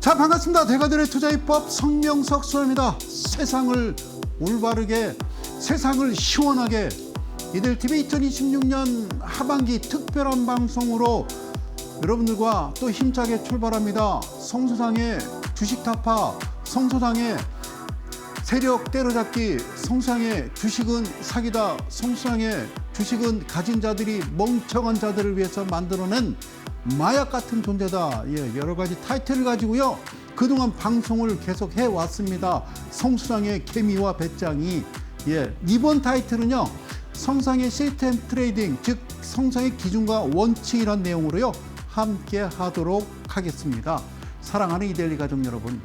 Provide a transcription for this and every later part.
자, 반갑습니다. 대가들의 투자입법 성명석 수사입니다. 세상을 올바르게, 세상을 시원하게, 이들TV 2026년 하반기 특별한 방송으로 여러분들과 또 힘차게 출발합니다. 성수상의 주식 타파, 성수상의 세력 때려잡기, 성수상의 주식은 사기다, 성수상의 주식은 가진 자들이 멍청한 자들을 위해서 만들어낸 마약 같은 존재다. 예, 여러 가지 타이틀을 가지고요. 그동안 방송을 계속 해왔습니다. 성수상의 개미와 배짱이. 예, 이번 타이틀은요. 성상의 시스템 트레이딩, 즉 성상의 기준과 원칙이란 내용으로요. 함께 하도록 하겠습니다. 사랑하는 이데일리 가족 여러분.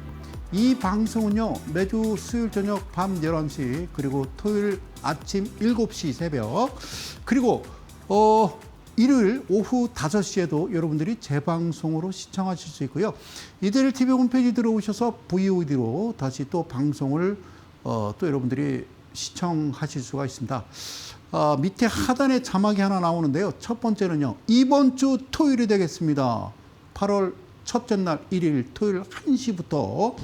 이 방송은요. 매주 수요일 저녁 밤 11시 그리고 토요일 아침 7시 새벽 그리고 일요일 오후 5시에도 여러분들이 재방송으로 시청하실 수 있고요. 이데일TV 홈페이지 들어오셔서 VOD로 다시 또 방송을 또 여러분들이 시청하실 수가 있습니다. 밑에 하단에 자막이 하나 나오는데요. 첫 번째는요. 이번 주 토요일이 되겠습니다. 8월 첫째 날 일일 토요일 1시부터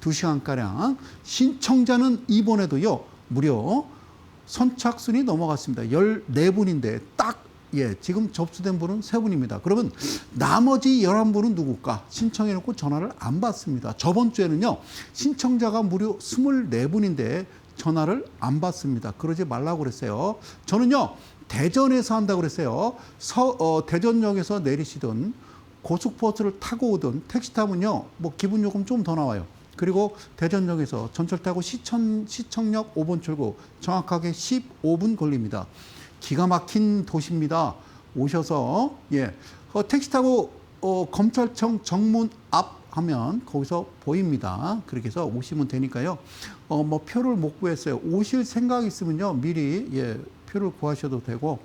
2시간가량 신청자는 이번에도요. 무려 선착순이 넘어갔습니다. 14분인데 딱 지금 접수된 분은 3분입니다. 그러면 나머지 11분은 누굴까? 신청해놓고 전화를 안 받습니다. 저번 주에는요. 신청자가 무려 24분인데 전화를 안 받습니다. 그러지 말라고 그랬어요. 저는요. 대전에서 한다고 그랬어요. 대전역에서 내리시든 고속버스를 타고 오든 택시 타면요. 뭐 기본 요금 좀 더 나와요. 그리고 대전역에서 전철 타고 시청역 5번 출구 정확하게 15분 걸립니다. 기가 막힌 도시입니다. 오셔서 택시 타고 검찰청 정문 앞 하면 거기서 보입니다. 그렇게 해서 오시면 되니까요. 뭐 표를 못 구했어요. 오실 생각 있으면요. 미리 표를 구하셔도 되고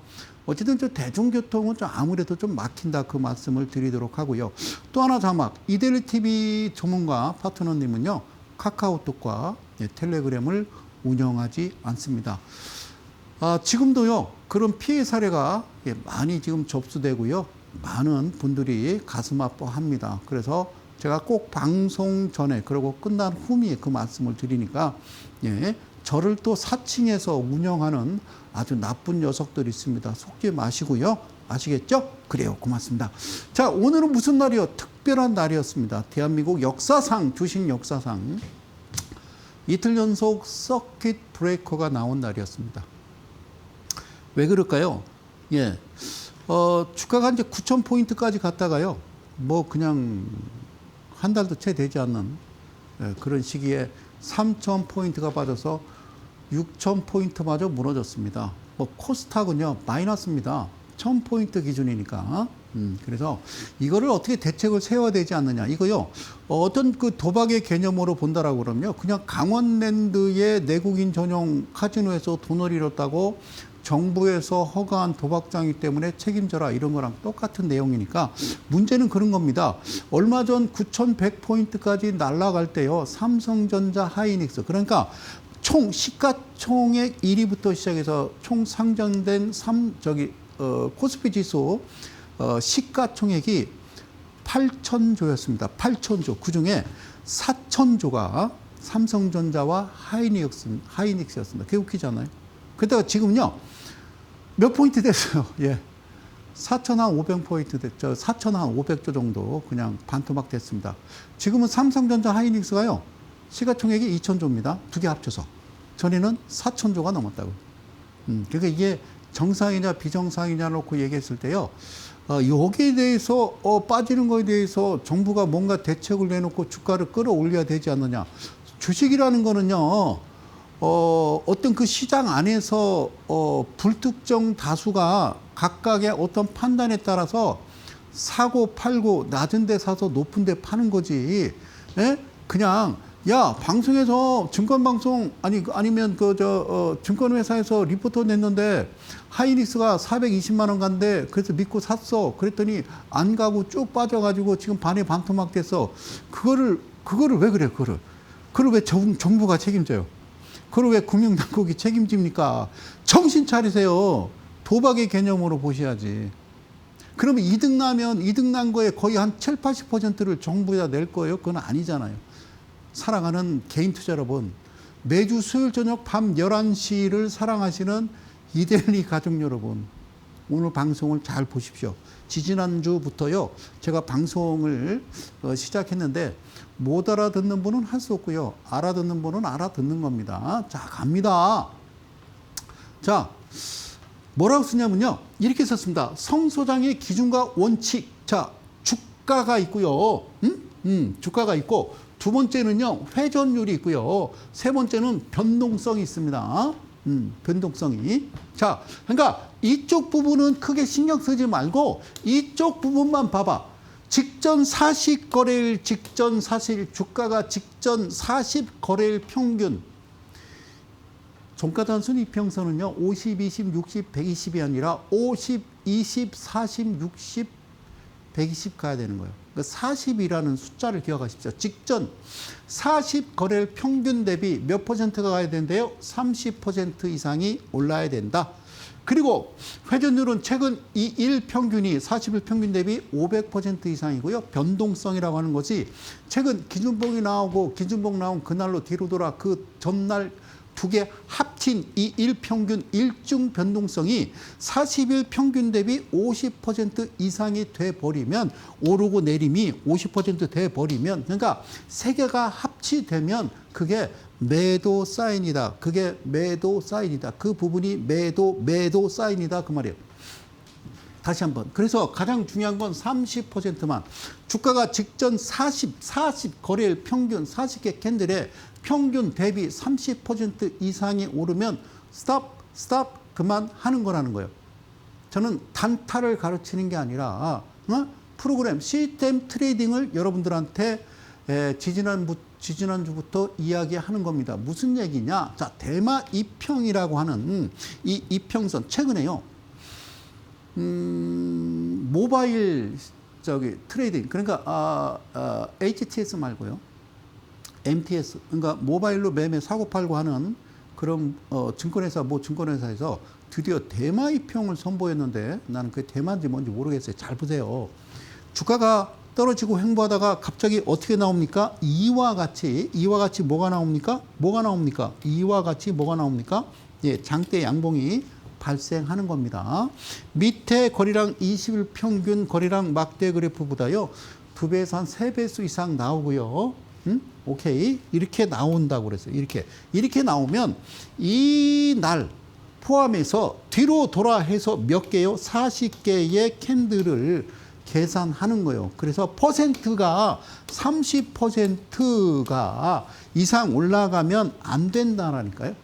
어쨌든 저 대중교통은 좀 아무래도 좀 막힌다 그 말씀을 드리도록 하고요. 또 하나 자막 이데일TV 전문가 파트너님은요. 카카오톡과 텔레그램을 운영하지 않습니다. 지금도요. 그런 피해 사례가 많이 지금 접수되고요. 많은 분들이 가슴 아파합니다. 그래서 제가 꼭 방송 전에 그리고 끝난 후에 그 말씀을 드리니까 저를 또 사칭해서 운영하는 아주 나쁜 녀석들이 있습니다. 속지 마시고요. 아시겠죠? 그래요. 고맙습니다. 자, 오늘은 무슨 날이요? 특별한 날이었습니다. 대한민국 역사상, 주식 역사상 이틀 연속 서킷 브레이커가 나온 날이었습니다. 왜 그럴까요? 주가가 이제 9,000포인트까지 갔다가요. 뭐 그냥 한 달도 채 되지 않는 그런 시기에 3,000포인트가 빠져서 6,000포인트마저 무너졌습니다. 뭐 코스닥은요 마이너스입니다. 1,000포인트 기준이니까. 그래서 이거를 어떻게 대책을 세워야 되지 않느냐. 이거요 어떤 그 도박의 개념으로 본다라고 그러면요. 그냥 강원랜드의 내국인 전용 카지노에서 돈을 잃었다고 정부에서 허가한 도박장이기 때문에 책임져라 이런 거랑 똑같은 내용이니까 문제는 그런 겁니다. 얼마 전 9,100포인트까지 날아갈 때요. 삼성전자 하이닉스 그러니까 총 시가총액 1위부터 시작해서 총 상장된 코스피 지수 시가총액이 8,000조였습니다. 8,000조. 그중에 4,000조가 삼성전자와 하이닉스였습니다. 그게 웃기잖아요. 그러다가 지금요. 몇 포인트 됐어요. 4,500포인트 됐죠. 4,500조 정도 그냥 반토막 됐습니다. 지금은 삼성전자 하이닉스가요. 시가총액이 2,000조입니다. 두 개 합쳐서. 전에는 4,000조가 넘었다고. 그러니까 이게 정상이냐 비정상이냐 놓고 얘기했을 때요. 여기에 대해서 빠지는 거에 대해서 정부가 뭔가 대책을 내놓고 주가를 끌어올려야 되지 않느냐. 주식이라는 거는요. 어떤 그 시장 안에서 불특정 다수가 각각의 어떤 판단에 따라서 사고 팔고 낮은 데 사서 높은 데 파는 거지. 그냥 방송에서 증권방송 아니면 증권회사에서 리포터 냈는데 하이닉스가 420만 원 간대. 그래서 믿고 샀어. 그랬더니 안 가고 쭉 빠져가지고 지금 반에 반토막 됐어. 그거를 왜 그래? 그걸 왜 정부가 책임져요? 그걸 왜 금융당국이 책임집니까? 정신 차리세요. 도박의 개념으로 보셔야지. 그러면 이득 난 거에 거의 한 7, 80%를 정부에다 낼 거예요? 그건 아니잖아요. 사랑하는 개인 투자 여러분, 매주 수요일 저녁 밤 11시를 사랑하시는 이데일리 가족 여러분, 오늘 방송을 잘 보십시오. 지지난주부터요, 제가 방송을 시작했는데 못 알아듣는 분은 할 수 없고요. 알아듣는 분은 알아듣는 겁니다. 자, 갑니다. 자, 뭐라고 쓰냐면요. 이렇게 썼습니다. 성소장의 기준과 원칙. 자, 주가가 있고요. 주가가 있고, 두 번째는요, 회전율이 있고요. 세 번째는 변동성이 있습니다. 변동성이. 자, 그러니까 이쪽 부분은 크게 신경 쓰지 말고 이쪽 부분만 봐봐. 직전 40거래일, 직전 40일, 주가가 직전 40거래일 평균. 종가 단순 이평선은요, 50, 20, 60, 120이 아니라 50, 20, 40, 60, 120 가야 되는 거예요. 그러니까 40이라는 숫자를 기억하십시오. 직전 40거래일 평균 대비 몇 퍼센트가 가야 되는데요? 30% 이상이 올라야 된다. 그리고 회전율은 최근 이 일 평균이 40일 평균 대비 500% 이상이고요. 변동성이라고 하는 것이 최근 기준봉이 나오고 기준봉 나온 그날로 뒤로 돌아 그 전날 두 개 합친 이 일평균 일중 변동성이 40일 평균 대비 50% 이상이 돼버리면, 오르고 내림이 50% 돼버리면, 그러니까 세 개가 합치되면 그게 매도 사인이다. 그게 매도 사인이다. 그 부분이 매도 사인이다. 그 말이에요. 다시 한번. 그래서 가장 중요한 건 30%만. 주가가 직전 40 거래일 평균 40개 캔들에 평균 대비 30% 이상이 오르면 스탑 그만 하는 거라는 거예요. 저는 단타를 가르치는 게 아니라 프로그램 시스템 트레이딩을 여러분들한테 지지난주부터 이야기하는 겁니다. 무슨 얘기냐? 자, 대마 이평이라고 하는 이 이평선 최근에요. 모바일 트레이딩, 그러니까 HTS 말고요, MTS, 그러니까 모바일로 매매 사고 팔고 하는 그런 증권회사, 증권회사에서 드디어 대마 이평을 선보였는데, 나는 그게 대마인지 뭔지 모르겠어요. 잘 보세요. 주가가 떨어지고 횡보하다가 갑자기 어떻게 나옵니까? 이와 같이 뭐가 나옵니까? 이와 같이 뭐가 나옵니까? 예, 장대 양봉이 발생하는 겁니다. 밑에 거래량 20일 평균 거래량 막대 그래프보다요, 2배에서 한 3배수 이상 나오고요. 오케이. 이렇게 나온다고 그랬어요. 이렇게 나오면 이 날 포함해서 뒤로 돌아해서 몇 개요? 40개의 캔들을 계산하는 거예요. 그래서 퍼센트가 30%가 이상 올라가면 안 된다라니까요.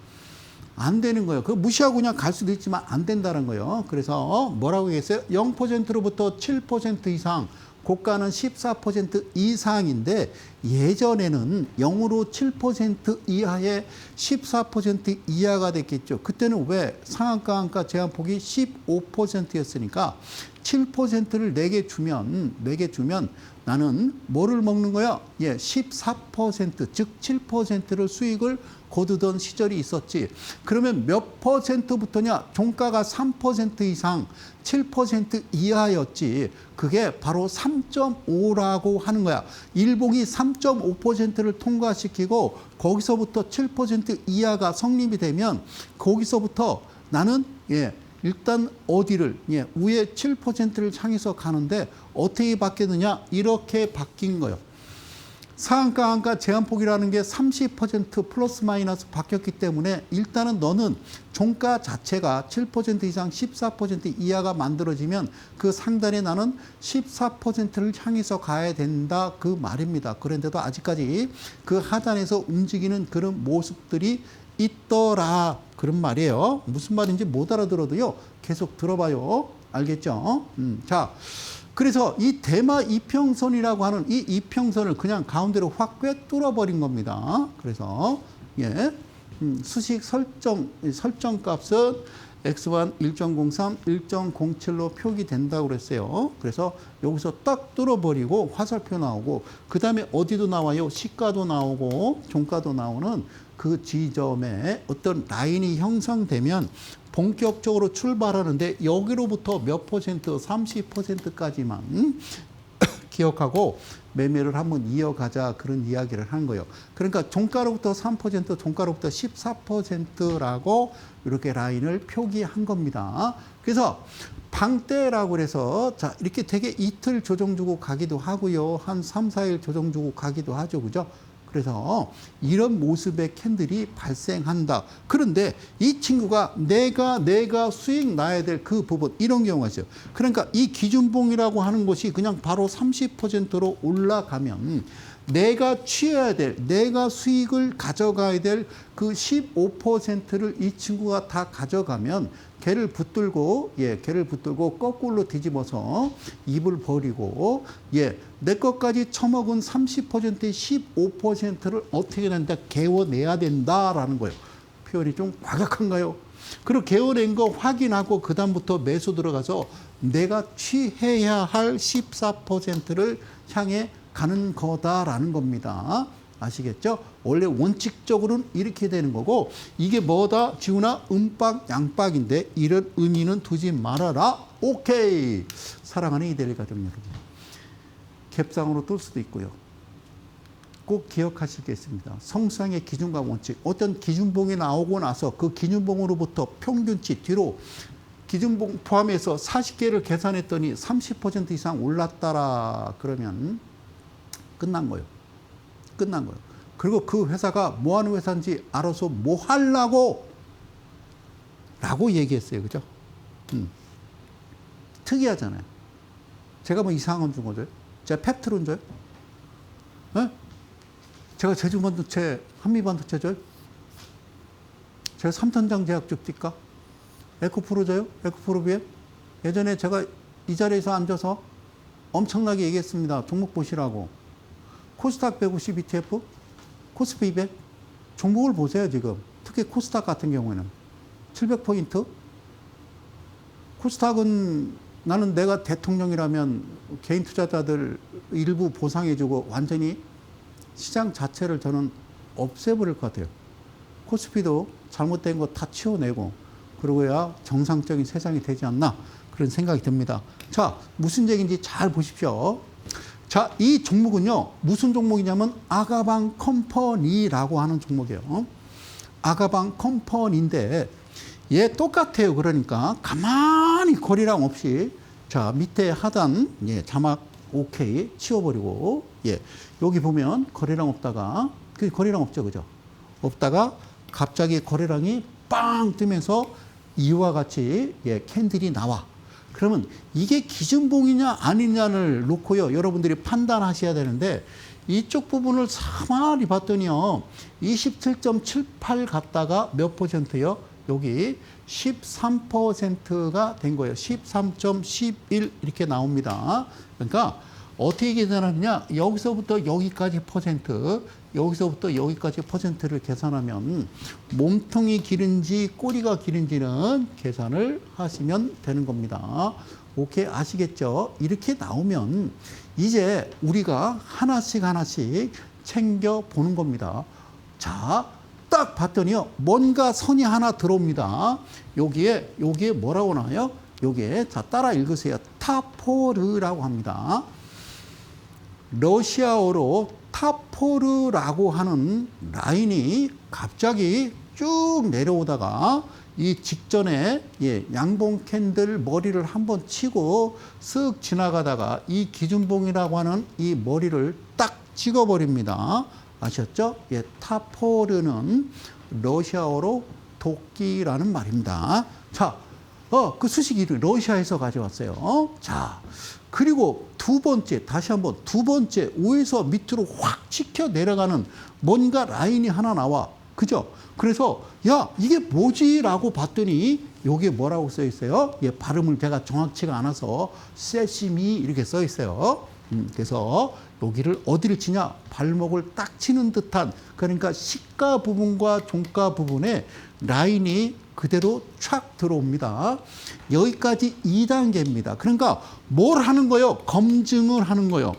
안 되는 거예요. 그거 무시하고 그냥 갈 수도 있지만 안 된다는 거예요. 그래서 뭐라고 얘기했어요? 0%로부터 7% 이상, 고가는 14% 이상인데, 예전에는 0으로 7% 이하에 14% 이하가 됐겠죠. 그때는 왜? 상한가 한가 제한폭이 15%였으니까 7%를 내게 주면 나는 뭐를 먹는 거야? 예, 14%, 즉 7%를 수익을 거두던 시절이 있었지. 그러면 몇 퍼센트부터냐? 종가가 3% 이상, 7% 이하였지. 그게 바로 3.5라고 하는 거야. 일봉이 3.5%를 통과시키고 거기서부터 7% 이하가 성립이 되면 거기서부터 나는 일단 어디를 위에 7%를 향해서 가는데 어떻게 바뀌느냐? 이렇게 바뀐 거예요. 상한가 한가 제한폭이라는 게 30% 플러스 마이너스 바뀌었기 때문에 일단은 너는 종가 자체가 7% 이상 14% 이하가 만들어지면 그 상단에 나는 14%를 향해서 가야 된다, 그 말입니다. 그런데도 아직까지 그 하단에서 움직이는 그런 모습들이 있더라, 그런 말이에요. 무슨 말인지 못 알아들어도요, 계속 들어봐요. 알겠죠? 자, 그래서 이 대마 이평선이라고 하는 이 이평선을 그냥 가운데로 확 꿰뚫어 버린 겁니다. 그래서 수식 설정 값은 X1 1.03, 1.07로 표기된다고 그랬어요. 그래서 여기서 딱 뚫어버리고 화살표 나오고, 그 다음에 어디도 나와요? 시가도 나오고 종가도 나오는 그 지점에 어떤 라인이 형성되면 본격적으로 출발하는데 여기로부터 몇 퍼센트, 30%까지만 기억하고 매매를 한번 이어가자 그런 이야기를 하는 거예요. 그러니까 종가로부터 3%, 종가로부터 14%라고 이렇게 라인을 표기한 겁니다. 그래서 방대라고 그래서 자 이렇게 되게 이틀 조정 주고 가기도 하고요. 한 3, 4일 조정 주고 가기도 하죠. 그죠? 그래서 이런 모습의 캔들이 발생한다. 그런데 이 친구가 내가 수익 나야 될 그 부분 이런 경우가 있어요. 그러니까 이 기준봉이라고 하는 것이 그냥 바로 30%로 올라가면 내가 취해야 될, 내가 수익을 가져가야 될 그 15%를 이 친구가 다 가져가면 걔를 붙들고 거꾸로 뒤집어서 입을 버리고 내 것까지 처먹은 30%의 15%를 어떻게 된다? 개워내야 된다라는 거예요. 표현이 좀 과격한가요? 그리고 개워낸 거 확인하고 그 다음부터 매수 들어가서 내가 취해야 할 14%를 향해 가는 거다라는 겁니다. 아시겠죠? 원래 원칙적으로는 이렇게 되는 거고 이게 뭐다? 지훈아 음박 양박인데 이런 의미는 두지 말아라. 오케이. 사랑하는 이데일 가족 여러분. 갭상으로 뜰 수도 있고요. 꼭 기억하실 게 있습니다. 성수장의 기준과 원칙. 어떤 기준봉이 나오고 나서 그 기준봉으로부터 평균치 뒤로 기준봉 포함해서 40개를 계산했더니 30% 이상 올랐다라 그러면 끝난 거예요. 끝난 거예요. 그리고 그 회사가 뭐 하는 회사인지 알아서 뭐 하려고 라고 얘기했어요. 그죠? 특이하잖아요. 제가 뭐 이상한 건 준 거죠? 제가 펩트론 줘요? 네? 제가 제주반도체, 한미반도체 줘요? 제가 삼천장 제약죽 뛸까? 에코프로 줘요? 에코프로 비에? 예전에 제가 이 자리에서 앉아서 엄청나게 얘기했습니다. 종목 보시라고. 코스닥 150 ETF, 코스피 200 종목을 보세요. 지금 특히 코스닥 같은 경우에는 700포인트. 코스닥은 나는 내가 대통령이라면 개인 투자자들 일부 보상해주고 완전히 시장 자체를 저는 없애버릴 것 같아요. 코스피도 잘못된 거 다 치워내고 그러고야 정상적인 세상이 되지 않나 그런 생각이 듭니다. 자, 무슨 얘기인지 잘 보십시오. 자, 이 종목은요, 무슨 종목이냐면 아가방 컴퍼니라고 하는 종목이에요. 아가방 컴퍼니인데 얘 똑같아요. 그러니까 가만히 거리랑 없이 자, 밑에 하단 자막 오케이 치워버리고 여기 보면 거래량 없다가 그 거래량 없죠. 그죠? 없다가 갑자기 거래량이 빵 뜨면서 이와 같이 캔들이 나와. 그러면 이게 기준봉이냐 아니냐를 놓고요. 여러분들이 판단하셔야 되는데 이쪽 부분을 가만히 봤더니요. 27.78 갔다가 몇 퍼센트요? 여기 13%가 된 거예요. 13.11 이렇게 나옵니다. 그러니까 어떻게 계산하느냐? 여기서부터 여기까지 퍼센트, 여기서부터 여기까지 퍼센트를 계산하면 몸통이 길은지 꼬리가 길은지는 계산을 하시면 되는 겁니다. 오케이, 아시겠죠? 이렇게 나오면 이제 우리가 하나씩 챙겨 보는 겁니다. 자, 딱 봤더니요. 뭔가 선이 하나 들어옵니다. 여기에 뭐라고 나와요? 여기에 자, 따라 읽으세요. 타포르라고 합니다. 러시아어로 타포르라고 하는 라인이 갑자기 쭉 내려오다가 이 직전에 양봉 캔들 머리를 한번 치고 쓱 지나가다가 이 기준봉이라고 하는 이 머리를 딱 찍어버립니다. 아셨죠? 타포르는 러시아어로 도끼라는 말입니다. 자, 그 수식이 러시아에서 가져왔어요. 자, 그리고 두 번째, 다시 한번 두 번째, 위에서 밑으로 확 치켜 내려가는 뭔가 라인이 하나 나와. 그죠? 그래서, 야, 이게 뭐지? 라고 봤더니, 여기에 뭐라고 써 있어요? 발음을 제가 정확치가 않아서, 세시미 이렇게 써 있어요. 그래서, 여기를 어디를 치냐? 발목을 딱 치는 듯한, 그러니까 시가 부분과 종가 부분에 라인이 그대로 촥 들어옵니다. 여기까지 2단계입니다. 그러니까 뭘 하는 거요? 검증을 하는 거요.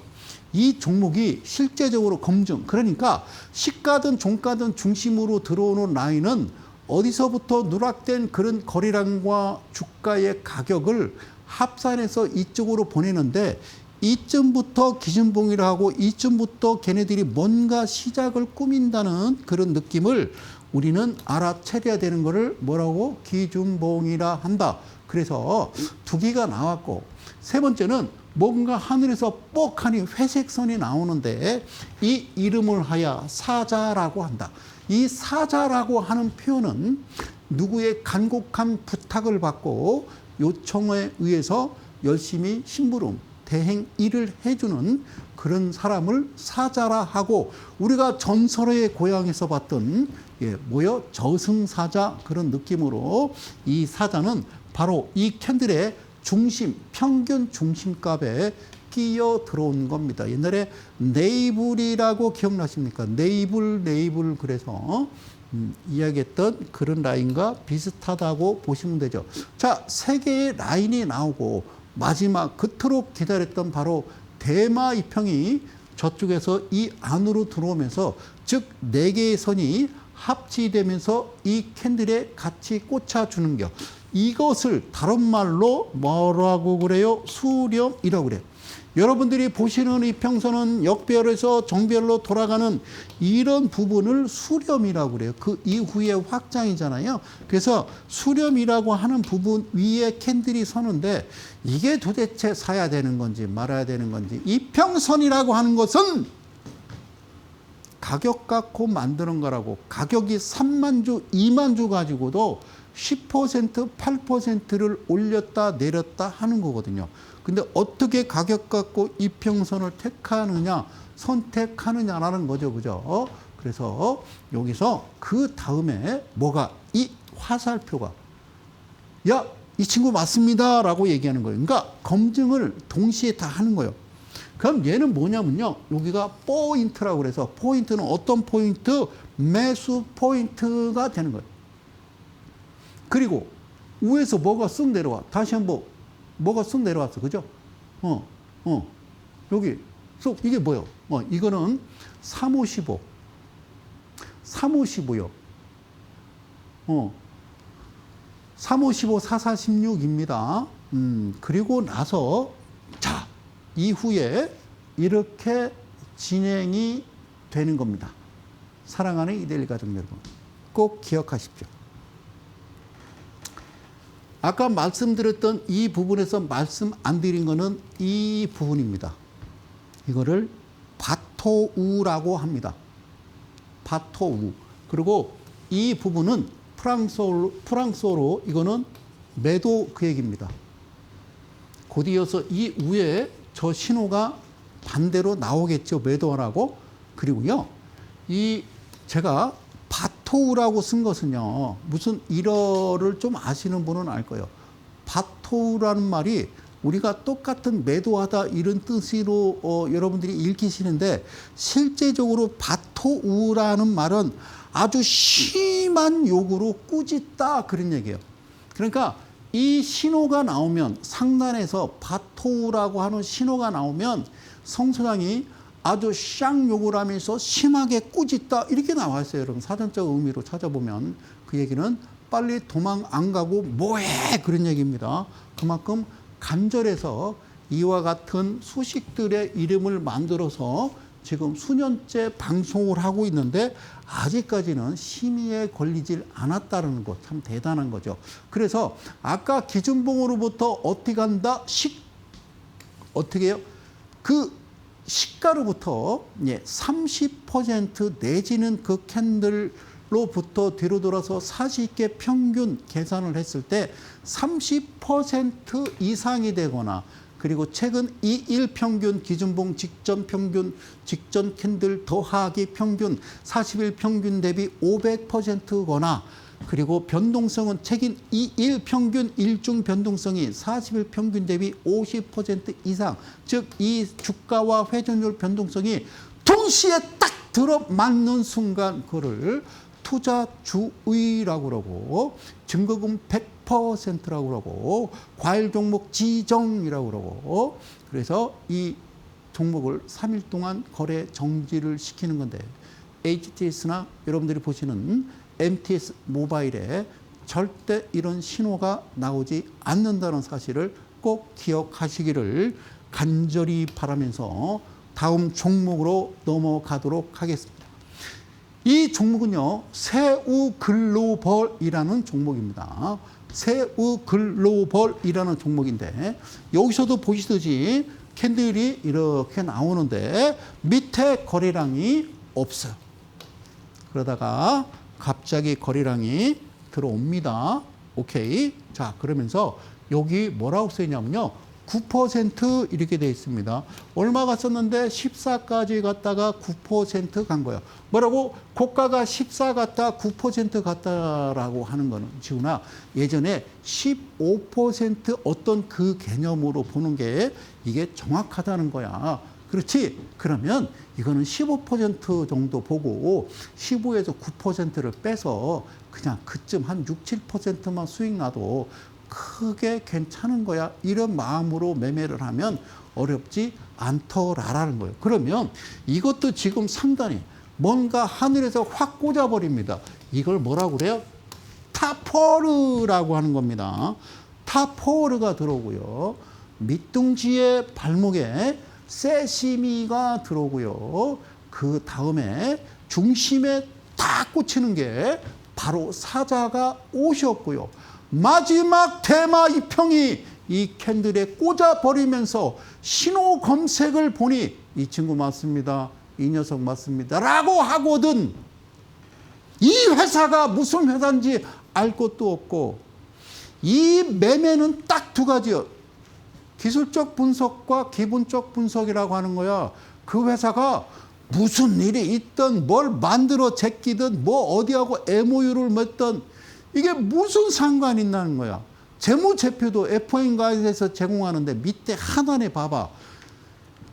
이 종목이 실제적으로 검증, 그러니까 시가든 종가든 중심으로 들어오는 라인은 어디서부터 누락된 그런 거래량과 주가의 가격을 합산해서 이쪽으로 보내는데, 이쯤부터 기준봉이라 하고 이쯤부터 걔네들이 뭔가 시작을 꾸민다는 그런 느낌을 우리는 알아차려야 되는 거를 뭐라고? 기준봉이라 한다. 그래서 두 개가 나왔고, 세 번째는 뭔가 하늘에서 뻑하니 회색 선이 나오는데 이 이름을 하여 사자라고 한다. 이 사자라고 하는 표현은 누구의 간곡한 부탁을 받고 요청에 의해서 열심히 심부름, 대행 일을 해주는 그런 사람을 사자라 하고, 우리가 전설의 고향에서 봤던 저승사자 그런 느낌으로 이 사자는 바로 이 캔들의 중심, 평균 중심값에 끼어 들어온 겁니다. 옛날에 네이블이라고 기억나십니까? 네이블 그래서 이야기했던 그런 라인과 비슷하다고 보시면 되죠. 자, 세 개의 라인이 나오고 마지막 그토록 기다렸던 바로 대마 이평이 저쪽에서 이 안으로 들어오면서, 즉 네 개의 선이 합치되면서 이 캔들에 같이 꽂혀주는 겨. 이것을 다른 말로 뭐라고 그래요? 수렴이라고 그래요. 여러분들이 보시는 이평선은 역별에서 정별로 돌아가는 이런 부분을 수렴이라고 그래요. 그 이후에 확장이잖아요. 그래서 수렴이라고 하는 부분 위에 캔들이 서는데, 이게 도대체 사야 되는 건지 말아야 되는 건지. 이평선이라고 하는 것은 가격 갖고 만드는 거라고. 가격이 3만 주, 2만 주 가지고도 10%, 8%를 올렸다 내렸다 하는 거거든요. 근데 어떻게 가격 갖고 이평선을 선택하느냐라는 거죠. 그죠? 그래서 여기서 그 다음에 뭐가? 이 화살표가, 야, 이 친구 맞습니다 라고 얘기하는 거예요. 그러니까 검증을 동시에 다 하는 거예요. 그럼 얘는 뭐냐면요, 여기가 포인트라고 그래서, 포인트는 어떤 포인트? 매수 포인트가 되는 거예요. 그리고 위에서 뭐가 쓱 내려와. 다시 한번 뭐가 쓱 내려왔어. 그죠? 여기 쏙, 이게 뭐예요? 이거는 355. 355요. 355, 4416입니다. 그리고 나서, 자, 이후에 이렇게 진행이 되는 겁니다. 사랑하는 이데일 가족 여러분, 꼭 기억하십시오. 아까 말씀드렸던 이 부분에서 말씀 안 드린 거는 이 부분입니다. 이거를 바토우라고 합니다. 바토우. 그리고 이 부분은 프랑스어로 이거는 매도 그 얘기입니다. 곧 이어서 이 위에 저 신호가 반대로 나오겠죠. 매도하라고. 그리고요, 제가 바토우라고 쓴 것은요, 무슨 일어를 좀 아시는 분은 알 거예요. 바토우라는 말이 우리가 똑같은 매도하다 이런 뜻으로 여러분들이 읽히시는데, 실제적으로 바토우라는 말은 아주 심한 욕으로 꾸짖다 그런 얘기예요. 그러니까 이 신호가 나오면, 상단에서 바토우라고 하는 신호가 나오면 성서장이 아주 쌍 욕을 하면서 심하게 꾸짖다 이렇게 나와 있어요. 여러분, 사전적 의미로 찾아보면 그 얘기는 빨리 도망 안 가고 뭐해 그런 얘기입니다. 그만큼 간절해서 이와 같은 수식들의 이름을 만들어서 지금 수년째 방송을 하고 있는데 아직까지는 심의에 걸리질 않았다는 것, 참 대단한 거죠. 그래서 아까 기준봉으로부터 어떻게 간다? 어떻게 해요? 그 시가로부터 30% 내지는 그 캔들로부터 뒤로 돌아서 40개 평균 계산을 했을 때 30% 이상이 되거나, 그리고 최근 2일 평균, 기준봉 직전 평균, 직전 캔들 더하기 평균 40일 평균 대비 500%거나, 그리고 변동성은 최근 2일 평균 일중 변동성이 40일 평균 대비 50% 이상, 즉 이 주가와 회전율 변동성이 동시에 딱 들어맞는 순간 그거를 투자주의라고 그러고, 증거금 100%라고 그러고, 과일 종목 지정이라고 그러고, 그래서 이 종목을 3일 동안 거래 정지를 시키는 건데 HTS나 여러분들이 보시는 MTS 모바일에 절대 이런 신호가 나오지 않는다는 사실을 꼭 기억하시기를 간절히 바라면서 다음 종목으로 넘어가도록 하겠습니다. 이 종목은요, 새우글로벌이라는 종목입니다. 새우글로벌이라는 종목인데 여기서도 보시듯이 캔들이 이렇게 나오는데 밑에 거래량이 없어요. 그러다가 갑자기 거래량이 들어옵니다. 오케이. 자, 그러면서 여기 뭐라고 써있냐면요. 9% 이렇게 되어 있습니다. 얼마 갔었는데 14까지 갔다가 9% 간 거예요. 뭐라고? 고가가 14 갔다 9% 갔다라고 하는 거는 지훈아 예전에 15% 어떤 그 개념으로 보는 게 이게 정확하다는 거야. 그렇지? 그러면 이거는 15% 정도 보고 15에서 9%를 빼서 그냥 그쯤 한 6, 7%만 수익 나도 크게 괜찮은 거야. 이런 마음으로 매매를 하면 어렵지 않더라라는 거예요. 그러면 이것도 지금 상단이 뭔가 하늘에서 확 꽂아버립니다. 이걸 뭐라고 그래요? 탑포르라고 하는 겁니다. 탑포르가 들어오고요. 밑둥지의 발목에 세시미가 들어오고요. 그 다음에 중심에 딱 꽂히는 게 바로 사자가 오셨고요. 마지막 테마 이평이 이 캔들에 꽂아버리면서 신호 검색을 보니 이 친구 맞습니다. 이 녀석 맞습니다. 라고 하거든. 이 회사가 무슨 회사인지 알 것도 없고 이 매매는 딱 두 가지요. 기술적 분석과 기본적 분석이라고 하는 거야. 그 회사가 무슨 일이 있든 뭘 만들어 제끼든 뭐 어디하고 MOU를 맺든 이게 무슨 상관이 있다는 거야. 재무제표도 FOM가에서 제공하는데 밑에 하단에 봐봐.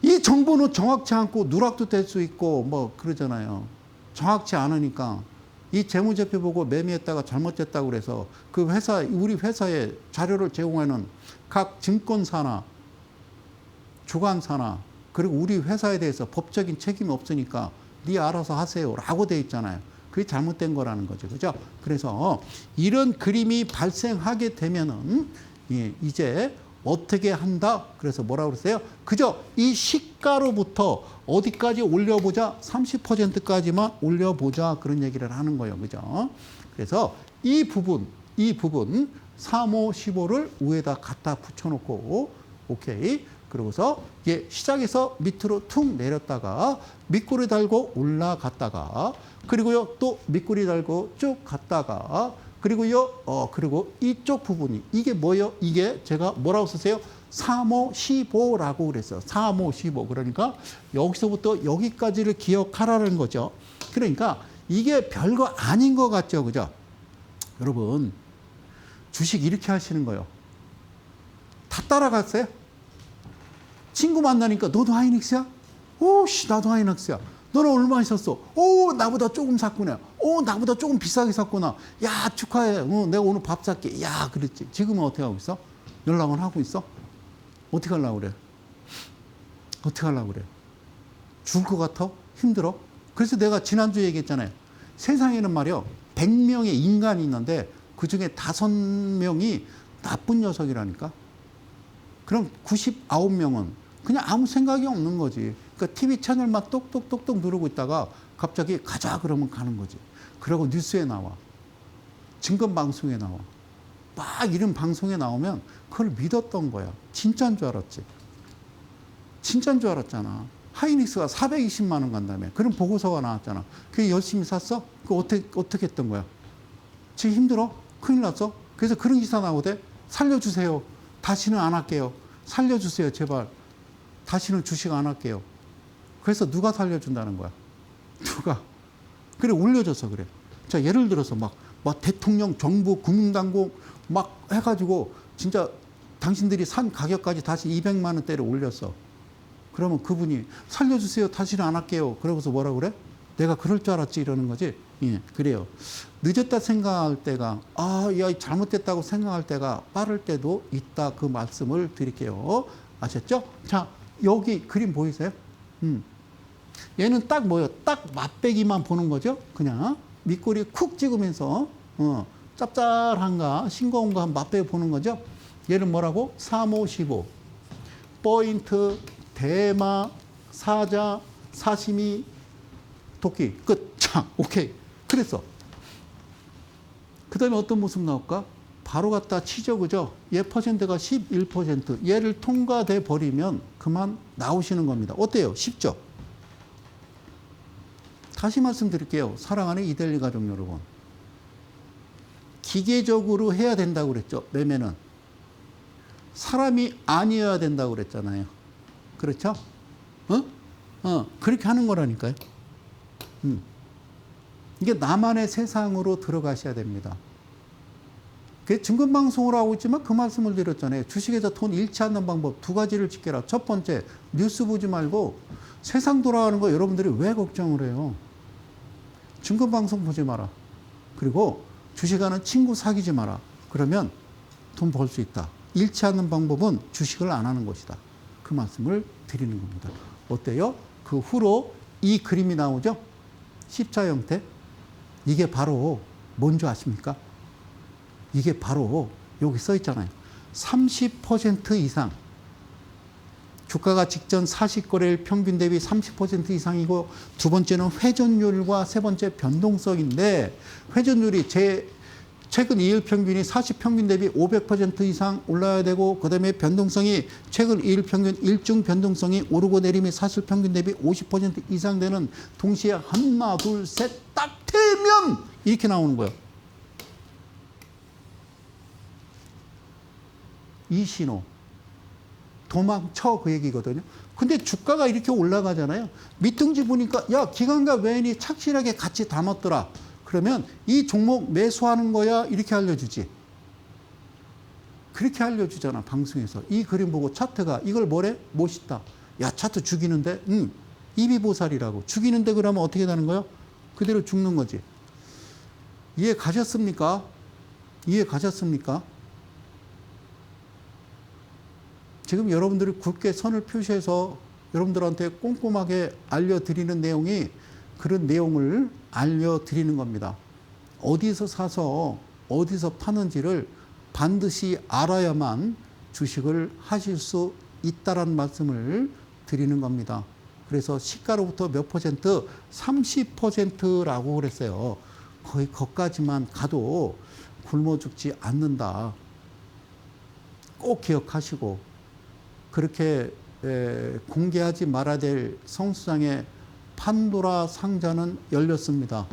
이 정보는 정확치 않고 누락도 될 수 있고 뭐 그러잖아요. 정확치 않으니까 이 재무제표 보고 매매했다가 잘못됐다고 그래서 그 회사, 우리 회사에 자료를 제공하는 각 증권사나 주관사나 그리고 우리 회사에 대해서 법적인 책임이 없으니까 네 알아서 하세요 라고 돼 있잖아요. 그게 잘못된 거라는 거죠. 그죠? 그래서 이런 그림이 발생하게 되면은 이제 어떻게 한다? 그래서 뭐라고 그랬어요? 그저 이 시가로부터 어디까지 올려보자? 30%까지만 올려보자. 그런 얘기를 하는 거예요. 그죠? 그래서 이 부분 3, 5, 15를 위에다 갖다 붙여놓고 오케이. 그러고서 이게 시작해서 밑으로 툭 내렸다가 밑꼬리 달고 올라갔다가 그리고요 또 밑꼬리 달고 쭉 갔다가 그리고요 그리고 이쪽 부분이 이게 뭐예요? 이게 제가 뭐라고 썼어요? 3, 5, 15라고 그랬어요. 3, 5, 15 그러니까 여기서부터 여기까지를 기억하라는 거죠. 그러니까 이게 별거 아닌 것 같죠, 그죠? 여러분 주식 이렇게 하시는 거예요. 다 따라갔어요? 친구 만나니까 너도 하이닉스야? 오씨 나도 하이닉스야. 너는 얼마 있었어? 오 나보다 조금 샀구나. 오 나보다 조금 비싸게 샀구나. 야 축하해. 내가 오늘 밥 살게. 야 그랬지. 지금은 어떻게 하고 있어? 연락은 하고 있어? 어떻게 하려고 그래? 어떻게 하려고 그래? 죽을 것 같아? 힘들어? 그래서 내가 지난주에 얘기했잖아요. 세상에는 말이요 100명의 인간이 있는데 그중에 5명이 나쁜 녀석이라니까. 그럼 99명은 그냥 아무 생각이 없는 거지. 그러니까 TV 채널만 똑똑똑똑 누르고 있다가 갑자기 가자 그러면 가는 거지. 그리고 뉴스에 나와. 증권방송에 나와. 막 이런 방송에 나오면 그걸 믿었던 거야. 진짜인 줄 알았지. 진짜인 줄 알았잖아. 하이닉스가 420만 원 간다며. 그런 보고서가 나왔잖아. 그게 열심히 샀어? 그거 어떻게 했던 거야? 지금 힘들어? 큰일 났어? 그래서 그런 기사 나오대? 살려주세요. 다시는 안 할게요. 살려주세요, 제발. 다시는 주식 안 할게요. 그래서 누가 살려준다는 거야? 누가? 그래, 올려줘서 그래. 자, 예를 들어서 막 대통령, 정부, 금융당국 막 해가지고 진짜 당신들이 산 가격까지 다시 200만 원대를 올렸어. 그러면 그분이 살려주세요. 다시는 안 할게요. 그러고서 뭐라 그래? 내가 그럴 줄 알았지 이러는 거지. 예, 그래요. 늦었다 생각할 때가 야 잘못됐다고 생각할 때가 빠를 때도 있다 그 말씀을 드릴게요. 아셨죠? 자 여기 그림 보이세요? 얘는 딱 뭐예요? 딱 맛배기만 보는 거죠. 그냥 밑꼬리 쿡 찍으면서 짭짤한가 싱거운가 한 맛배기 보는 거죠. 얘는 뭐라고? 3, 5, 15 포인트, 대마, 사자, 사시미, 도끼 끝. 자, 오케이. 그랬어. 그 다음에 어떤 모습 나올까? 바로 갖다 치죠, 그죠? 얘 퍼센트가 11%. 얘를 통과돼 버리면 그만 나오시는 겁니다. 어때요? 쉽죠? 다시 말씀드릴게요. 사랑하는 이데일리 가족 여러분. 기계적으로 해야 된다고 그랬죠, 매매는. 사람이 아니어야 된다고 그랬잖아요. 그렇죠? 그렇게 하는 거라니까요. 이게 나만의 세상으로 들어가셔야 됩니다. 증권방송을 하고 있지만 그 말씀을 드렸잖아요. 주식에서 돈 잃지 않는 방법 두 가지를 지켜라. 첫 번째, 뉴스 보지 말고 세상 돌아가는 거 여러분들이 왜 걱정을 해요? 증권방송 보지 마라. 그리고 주식하는 친구 사귀지 마라. 그러면 돈 벌 수 있다. 잃지 않는 방법은 주식을 안 하는 것이다. 그 말씀을 드리는 겁니다. 어때요? 그 후로 이 그림이 나오죠? 십자 형태. 이게 바로 뭔지 아십니까? 이게 바로 여기 써 있잖아요. 30% 이상. 주가가 직전 40거래일 평균 대비 30% 이상이고, 두 번째는 회전율과 세 번째 변동성인데, 회전율이 최근 2일 평균이 40 평균 대비 500% 이상 올라야 되고, 그 다음에 변동성이 최근 2일 평균 일중 변동성이 오르고 내림이 사실 평균 대비 50% 이상 되는, 동시에 하나, 둘, 셋 딱 되면 이렇게 나오는 거예요. 이 신호. 도망쳐 그 얘기거든요. 근데 주가가 이렇게 올라가잖아요. 밑둥지 보니까 야, 기관과 외인이 착실하게 같이 담았더라. 그러면 이 종목 매수하는 거야 이렇게 알려주지. 그렇게 알려주잖아, 방송에서. 이 그림 보고 차트가 이걸 뭐래? 멋있다. 야, 차트 죽이는데? 이비보살이라고. 죽이는데 그러면 어떻게 되는 거예요? 그대로 죽는 거지. 이해 가셨습니까? 이해 가셨습니까? 지금 여러분들이 굳게 선을 표시해서 여러분들한테 꼼꼼하게 알려드리는 내용이 그런 내용을 알려드리는 겁니다. 어디서 사서 어디서 파는지를 반드시 알아야만 주식을 하실 수 있다라는 말씀을 드리는 겁니다. 그래서 시가로부터 몇 퍼센트? 30%라고 그랬어요. 거의 거기까지만 가도 굶어 죽지 않는다. 꼭 기억하시고, 그렇게 공개하지 말아야 될 성수장의 판도라 상자는 열렸습니다.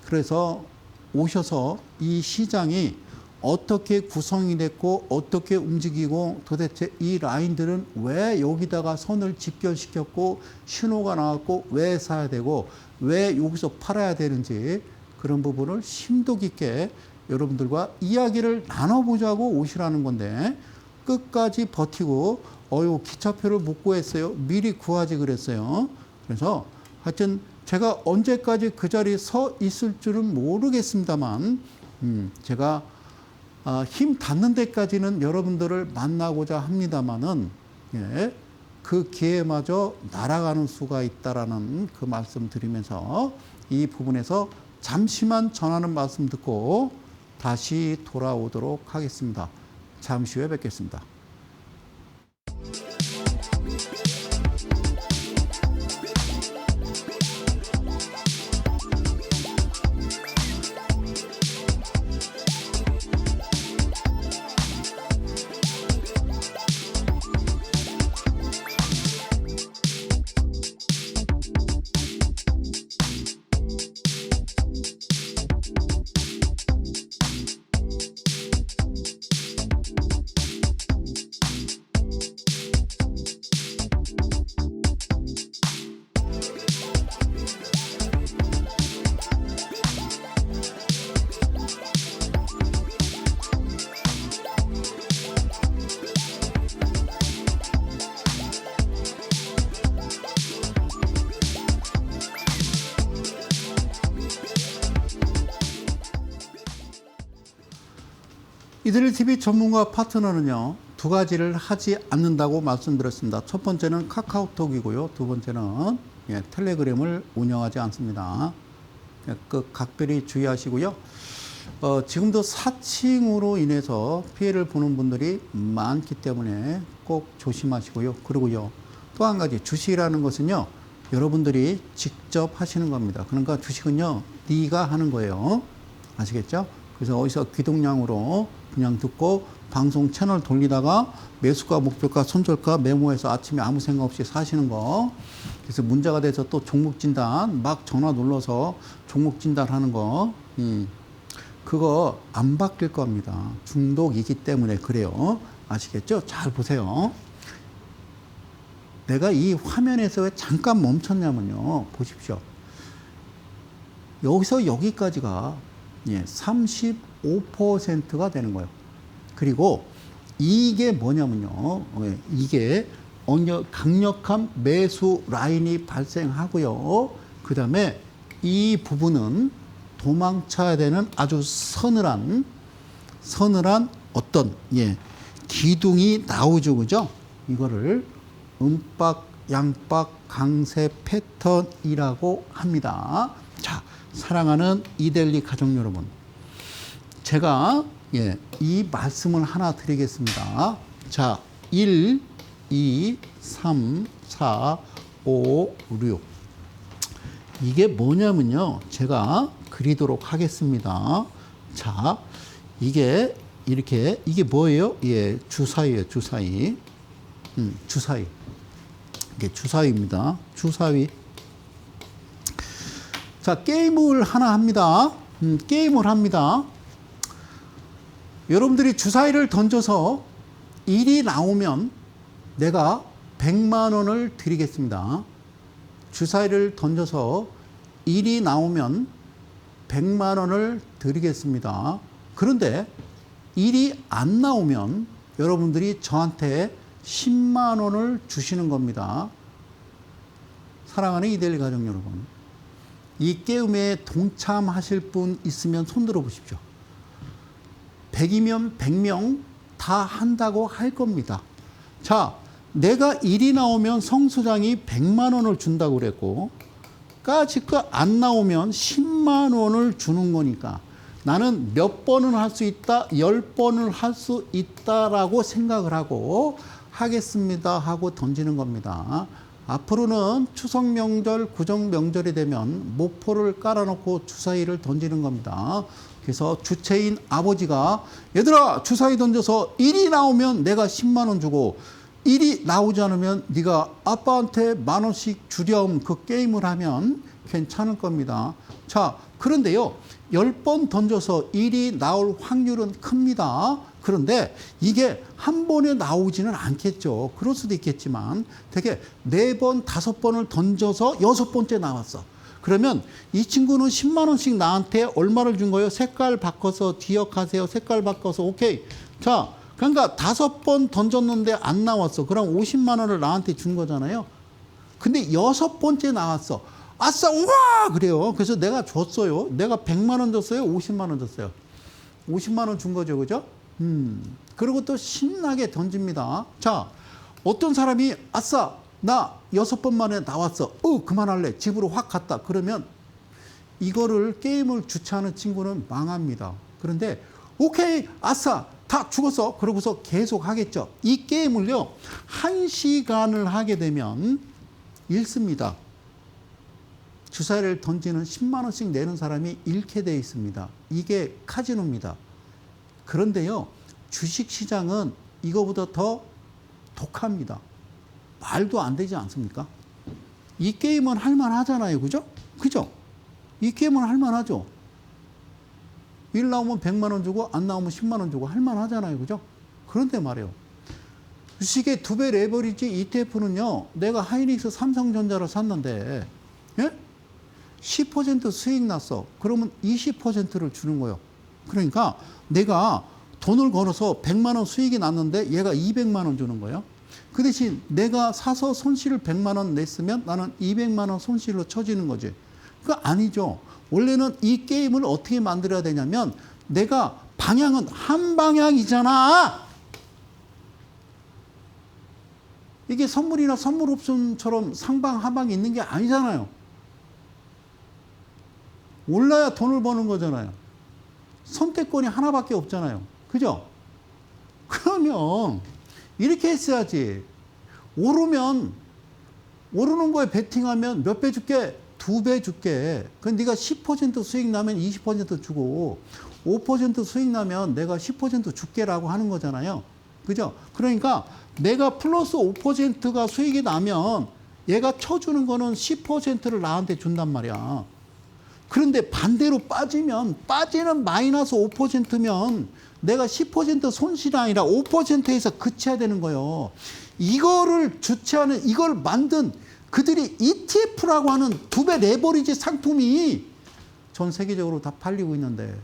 그래서 오셔서 이 시장이 어떻게 구성이 됐고 어떻게 움직이고 도대체 이 라인들은 왜 여기다가 선을 집결시켰고 신호가 나왔고 왜 사야 되고 왜 여기서 팔아야 되는지, 그런 부분을 심도 깊게 여러분들과 이야기를 나눠보자고 오시라는 건데, 끝까지 버티고 기차표를 못 구했어요. 미리 구하지 그랬어요. 그래서 하여튼 제가 언제까지 그 자리에 서 있을 줄은 모르겠습니다만, 제가 힘 닿는 데까지는 여러분들을 만나고자 합니다만은, 예, 그 기회마저 날아가는 수가 있다라는 그 말씀 드리면서 이 부분에서 잠시만 전하는 말씀 듣고 다시 돌아오도록 하겠습니다. 잠시 후에 뵙겠습니다. 이데일리 TV 전문가 파트너는요, 두 가지를 하지 않는다고 말씀드렸습니다. 첫 번째는 카카오톡이고요. 두 번째는 텔레그램을 운영하지 않습니다. 그 각별히 주의하시고요. 지금도 사칭으로 인해서 피해를 보는 분들이 많기 때문에 꼭 조심하시고요. 그리고요, 또 한 가지, 주식이라는 것은요, 여러분들이 직접 하시는 겁니다. 그러니까 주식은요, 네가 하는 거예요. 아시겠죠? 그래서 어디서 귀동량으로 그냥 듣고 방송 채널 돌리다가 매수가, 목표가, 손절가 메모해서 아침에 아무 생각 없이 사시는 거. 그래서 문제가 돼서 또 종목 진단 막 전화 눌러서 종목 진단하는 거. 그거 안 바뀔 겁니다. 중독이기 때문에 그래요. 아시겠죠? 잘 보세요. 내가 이 화면에서 왜 잠깐 멈췄냐면요. 보십시오. 여기서 여기까지가 35%가 되는 거예요. 그리고 이게 뭐냐면요. 이게 강력한 매수 라인이 발생하고요. 그 다음에 이 부분은 도망쳐야 되는 아주 서늘한 어떤 기둥이 나오죠. 그죠? 이거를 음박, 양박, 강세 패턴이라고 합니다. 자, 사랑하는 이데일리 가족 여러분. 제가 이 말씀을 하나 드리겠습니다. 자, 1, 2, 3, 4, 5, 6. 이게 뭐냐면요. 제가 그리도록 하겠습니다. 자, 이게 이렇게, 이게 뭐예요? 주사위예요, 주사위. 주사위. 이게 주사위입니다. 주사위. 자, 게임을 하나 합니다. 게임을 합니다. 여러분들이 주사위를 던져서 1이 나오면 내가 100만 원을 드리겠습니다. 주사위를 던져서 1이 나오면 100만 원을 드리겠습니다. 그런데 1이 안 나오면 여러분들이 저한테 10만 원을 주시는 겁니다. 사랑하는 이데일리 가족 여러분. 이 게임에 동참하실 분 있으면 손 들어 보십시오. 100이면 100명 다 한다고 할 겁니다. 자, 내가 1이 나오면 성수장이 100만 원을 준다고 그랬고, 까짓거 안 나오면 10만 원을 주는 거니까 나는 몇 번은 할 수 있다, 10번을 할 수 있다라고 생각을 하고 하겠습니다 하고 던지는 겁니다. 앞으로는 추석 명절, 구정 명절이 되면 모포를 깔아놓고 주사위를 던지는 겁니다. 그래서 주체인 아버지가 얘들아 주사위 던져서 1이 나오면 내가 10만 원 주고 1이 나오지 않으면 네가 아빠한테 만 원씩 주렴 그 게임을 하면 괜찮을 겁니다. 자, 그런데요. 10번 던져서 1이 나올 확률은 큽니다. 그런데 이게 한 번에 나오지는 않겠죠. 그럴 수도 있겠지만 되게 4번, 5번을 던져서 6번째 나왔어. 그러면 이 친구는 10만 원씩 나한테 얼마를 준 거예요? 색깔 바꿔서 기억하세요. 색깔 바꿔서 오케이. 자, 그러니까 5번 던졌는데 안 나왔어. 그럼 50만 원을 나한테 준 거잖아요. 근데 6번째 나왔어. 아싸, 우와! 그래요. 그래서 내가 줬어요. 내가 100만 원 줬어요? 50만 원 줬어요? 50만 원 준 거죠. 그죠? 그리고 또 신나게 던집니다. 자, 어떤 사람이 아싸, 나 6번 만에 나왔어. 그만할래. 집으로 확 갔다. 그러면 이거를 게임을 주최하는 친구는 망합니다. 그런데 오케이, 아싸, 다 죽었어. 그러고서 계속 하겠죠. 이 게임을요, 1시간을 하게 되면 잃습니다. 주사위를 던지는 10만 원씩 내는 사람이 잃게 되어 있습니다. 이게 카지노입니다. 그런데요, 주식시장은 이거보다 더 독합니다. 말도 안 되지 않습니까? 이 게임은 할만하잖아요. 그죠? 그죠? 이 게임은 할만하죠. 1 나오면 100만 원 주고 안 나오면 10만 원 주고 할만하잖아요. 그죠? 그런데 말이에요. 주식의 2배 레버리지 ETF는요. 내가 하이닉스 삼성전자를 샀는데 10% 수익 났어. 그러면 20%를 주는 거예요. 그러니까 내가 돈을 걸어서 100만 원 수익이 났는데 얘가 200만 원 주는 거예요. 그 대신 내가 사서 손실을 100만 원 냈으면 나는 200만 원 손실로 쳐지는 거지. 그거 아니죠. 원래는 이 게임을 어떻게 만들어야 되냐면 내가 방향은 한 방향이잖아. 이게 선물이나 선물 옵션처럼 상방 하방이 있는 게 아니잖아요. 올라야 돈을 버는 거잖아요. 선택권이 하나밖에 없잖아요. 그죠? 그러면 이렇게 했어야지. 오르면 오르는 거에 베팅하면 몇 배 줄게? 2배 줄게. 그럼 네가 10% 수익 나면 20% 주고 5% 수익 나면 내가 10% 줄게라고 하는 거잖아요. 그죠? 그러니까 내가 플러스 5%가 수익이 나면 얘가 쳐주는 거는 10%를 나한테 준단 말이야. 그런데 반대로 빠지면 빠지는 마이너스 5%면 내가 10% 손실이 아니라 5%에서 그쳐야 되는 거예요. 이거를 주체하는, 이걸 만든 그들이 ETF라고 하는 2배 레버리지 상품이 전 세계적으로 다 팔리고 있는데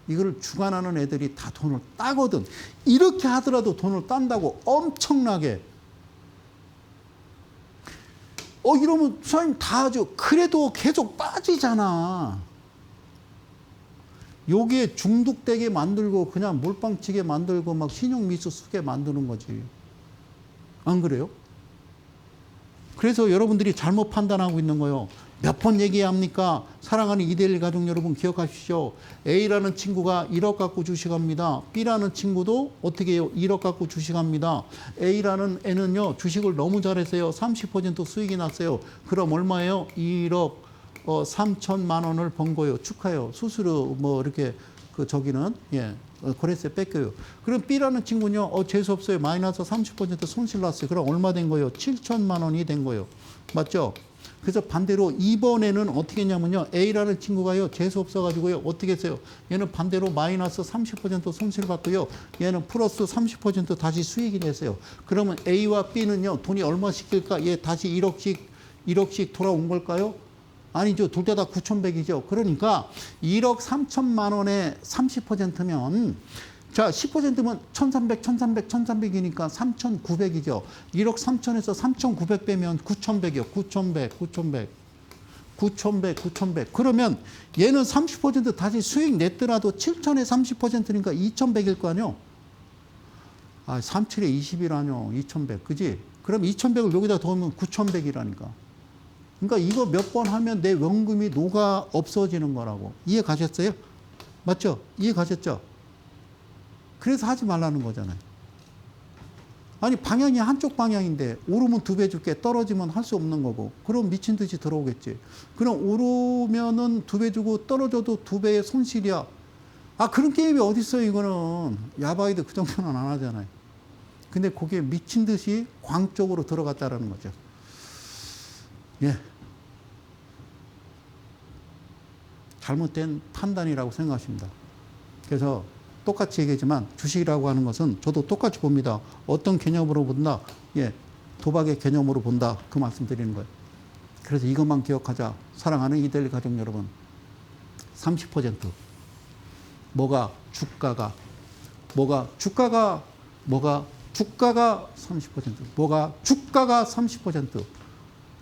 이걸 주관하는 애들이 다 돈을 따거든. 이렇게 하더라도 돈을 딴다고 엄청나게. 이러면 수사님 다 하죠. 그래도 계속 빠지잖아. 여기에 중독되게 만들고 그냥 몰빵치게 만들고 막 신용미수 쓰게 만드는 거지. 안 그래요? 그래서 여러분들이 잘못 판단하고 있는 거예요. 몇 번 얘기해야 합니까? 사랑하는 2대1 가족 여러분 기억하십시오. A라는 친구가 1억 갖고 주식합니다. B라는 친구도 어떻게 해요? 1억 갖고 주식합니다. A라는 애는요, 주식을 너무 잘했어요. 30% 수익이 났어요. 그럼 얼마예요? 1억 3천만 원을 번 거예요. 축하해요. 수수료 뭐 이렇게 저기는 거래세 뺏겨요. 그럼 B라는 친구는요, 재수 없어요. 마이너스 30% 손실 났어요. 그럼 얼마 된 거예요? 7천만 원이 된 거예요. 맞죠? 그래서 반대로 이번에는 어떻게 했냐면요. A라는 친구가요. 재수 없어가지고요. 어떻게 했어요? 얘는 반대로 마이너스 30% 손실 받고요. 얘는 플러스 30% 다시 수익이 됐어요. 그러면 A와 B는요. 돈이 얼마씩일까? 얘 다시 1억씩 돌아온 걸까요? 아니죠. 둘 다 9,100이죠. 그러니까 1억 3천만 원에 30%면 자, 10%면 1,300이니까 3,900이죠. 1억 3천에서 3,900 빼면 9,100이요. 9,100. 그러면 얘는 30% 다시 수익 냈더라도 7천에 30%니까 2,100일 거 아니요? 37에 20이라뇨. 2,100. 그지? 그럼 2,100을 여기다 넣으면 9,100이라니까. 그러니까 이거 몇 번 하면 내 원금이 녹아 없어지는 거라고. 이해 가셨어요? 맞죠? 이해 가셨죠? 그래서 하지 말라는 거잖아요. 아니 방향이 한쪽 방향인데 오르면 2배 줄게, 떨어지면 할 수 없는 거고. 그럼 미친 듯이 들어오겠지. 그럼 오르면은 2배 주고 떨어져도 2배의 손실이야. 그런 게임이 어디 있어요. 이거는 야바이도 그 정도는 안 하잖아요. 근데 그게 미친 듯이 광 쪽으로 들어갔다라는 거죠. 예. 잘못된 판단이라고 생각하십니다. 그래서 똑같이 얘기하지만 주식이라고 하는 것은 저도 똑같이 봅니다. 어떤 개념으로 본다? 도박의 개념으로 본다. 그 말씀 드리는 거예요. 그래서 이것만 기억하자. 사랑하는 이델 가족 여러분. 30% 주가가 30%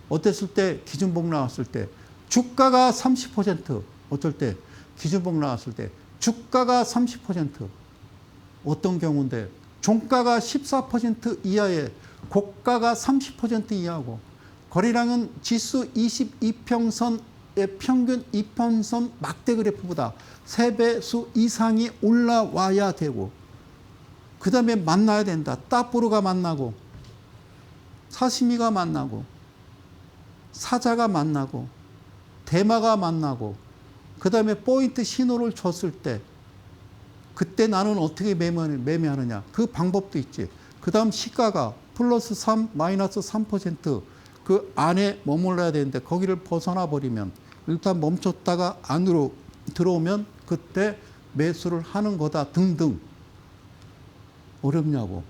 어땠을 때? 기준봉 나왔을 때 주가가 30%, 어쩔 때 기준봉 나왔을 때 주가가 30%. 어떤 경우인데 종가가 14% 이하에 고가가 30% 이하고 거래량은 지수 22평선의 평균 2평선 막대 그래프보다 3배수 이상이 올라와야 되고 그 다음에 만나야 된다. 따뿌르가 만나고 사시미가 만나고 사자가 만나고 대마가 만나고 그 다음에 포인트 신호를 줬을 때 그때 나는 어떻게 매매하느냐. 그 방법도 있지. 그 다음 시가가 플러스 3, 마이너스 3% 그 안에 머물러야 되는데 거기를 벗어나 버리면 일단 멈췄다가 안으로 들어오면 그때 매수를 하는 거다 등등. 어렵냐고.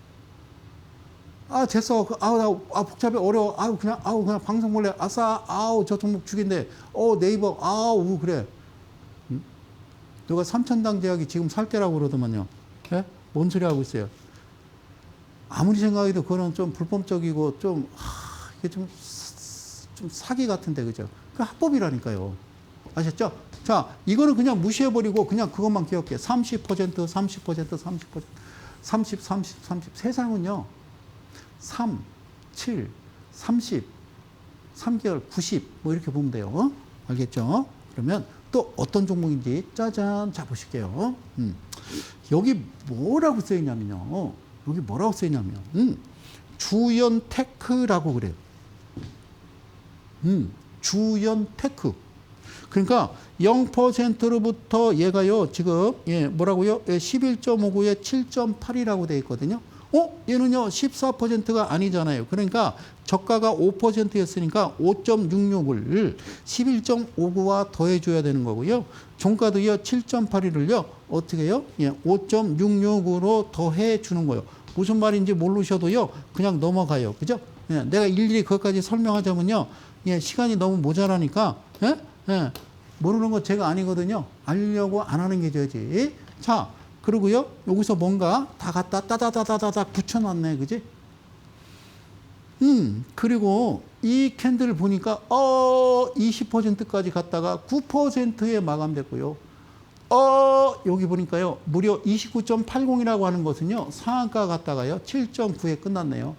됐어. 복잡해. 어려워. 그냥 방송 볼래. 아싸. 저 종목 죽인데. 네이버. 그래. 누가 삼천당 제약이 지금 살 때라고 그러더만요. 예? 뭔 소리 하고 있어요? 아무리 생각해도 그거는 좀 불법적이고 이게 좀 사기 같은데, 그죠? 그 합법이라니까요. 아셨죠? 자, 이거는 그냥 무시해버리고 그냥 그것만 기억해. 30%. 세상은요. 3, 7, 30, 3개월 90, 뭐 이렇게 보면 돼요. 알겠죠? 그러면 또 어떤 종목인지 짜잔 잡으실게요. 여기 뭐라고 써있냐면요. 여기 뭐라고 써있냐면, 주연테크라고 그래요. 주연테크. 그러니까 0%로부터 얘가요, 지금, 뭐라고요? 11.59에 7.8이라고 되어 있거든요. 얘는요, 14%가 아니잖아요. 그러니까 저가가 5%였으니까 5.66을 11.59와 더해줘야 되는 거고요. 종가도요, 7.81을요, 어떻게 해요? 5.66으로 더해주는 거예요. 무슨 말인지 모르셔도요, 그냥 넘어가요. 그죠? 내가 일일이 그것까지 설명하자면요, 시간이 너무 모자라니까, 모르는 거 제가 아니거든요. 알려고 안 하는 게 저지. 자, 그리고요, 여기서 뭔가 다 갖다 따다다다다다 붙여놨네. 그지? 그리고 이 캔들을 보니까, 20%까지 갔다가 9%에 마감됐고요. 여기 보니까요, 무려 29.80이라고 하는 것은요, 상한가 갔다가요, 7.9에 끝났네요.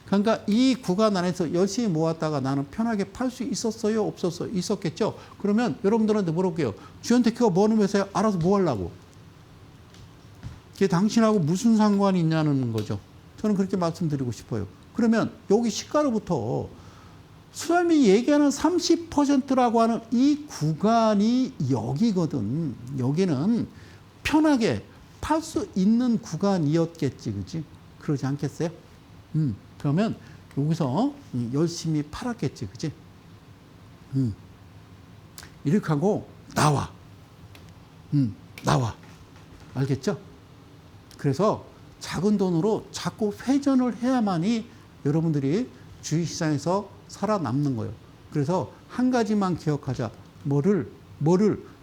그러니까 이 구간 안에서 열심히 모았다가 나는 편하게 팔 수 있었어요? 없었어요? 있었겠죠? 그러면 여러분들한테 물어볼게요. 주연테크가 뭐 하는 회사에 알아서 뭐 하려고? 그게 당신하고 무슨 상관이 있냐는 거죠. 저는 그렇게 말씀드리고 싶어요. 그러면 여기 시가로부터 수렴이 얘기하는 30%라고 하는 이 구간이 여기거든. 여기는 편하게 팔 수 있는 구간이었겠지. 그지? 그러지 않겠어요? 그러면 여기서 열심히 팔았겠지. 그지? 이렇게 하고 나와. 나와. 알겠죠? 그래서 작은 돈으로 자꾸 회전을 해야만이 여러분들이 주식시장에서 살아남는 거예요. 그래서 한 가지만 기억하자. 뭐를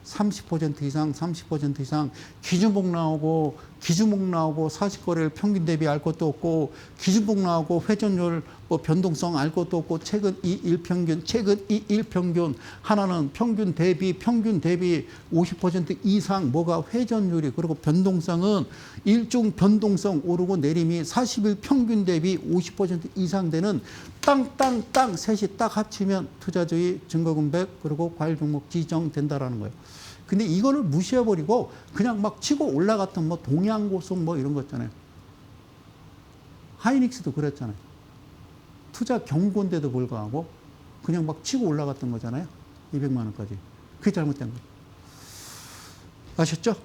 30% 이상, 30% 이상 기준목 나오고 40거래일 평균 대비 알 것도 없고 기준목 나오고 회전율 뭐 변동성 알 것도 없고 최근 2일 평균 하나는 평균 대비 50% 이상 뭐가 회전율이 그리고 변동성은 일종 변동성 오르고 내림이 40일 평균 대비 50% 이상 되는 땅 셋이 딱 합치면 투자주의 증거금백 그리고 과일 종목 지정된다라는 거예요. 근데 이거를 무시해버리고 그냥 막 치고 올라갔던 뭐 동양고속 뭐 이런 거 있잖아요. 하이닉스도 그랬잖아요. 투자 경고인데도 불구하고 그냥 막 치고 올라갔던 거잖아요. 200만 원까지. 그게 잘못된 거예요. 아셨죠?